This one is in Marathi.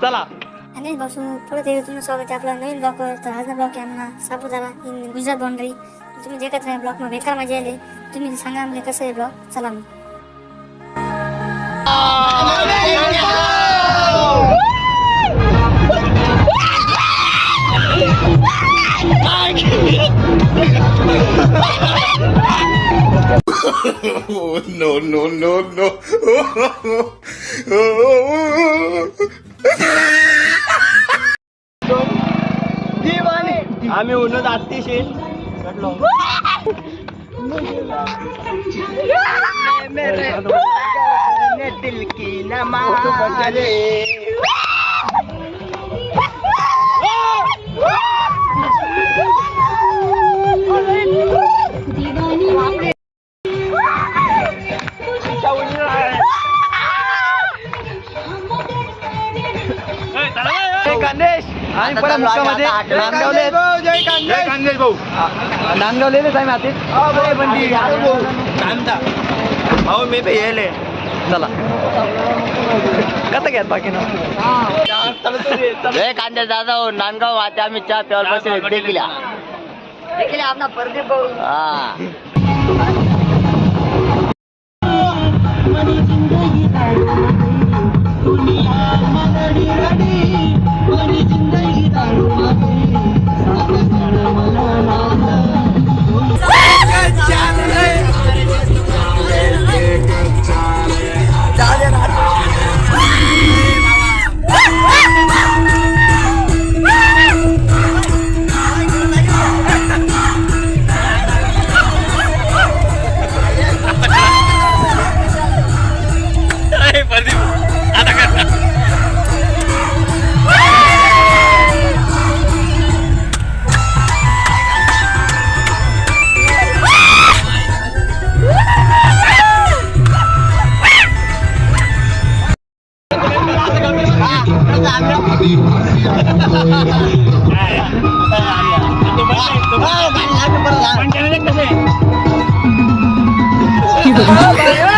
चला आणि बसून थोडं ते तुमचं स्वागत आहे आपला नवीन ब्लॉकवर. तर आज ब्लॉक आहे आम्हाला सापुतारा इन गुजरात बाउंड्री. तुम्ही जे काय ब्लॉकमध्ये बेकार मजा आली. तुम्ही सांगा आम्हाला कसं आहे ब्लॉक. चला मग. Oh, no, no, no, no. आम्ही उन्हात अतिशय दिल की नमाज़े खानदेश आणि परत मुक्कामध्ये नांदगावले. जय खानदेश भाऊ. नांदगावलेलेच आहे मातीत भाऊ. मी पण येले. चला कसं घ्यात बाकी ना. जय खानदेश दादा हो. नांदगाव माते आम्ही चहा प्यावर बसले देखील आपला प्रदीप भाऊ. कसे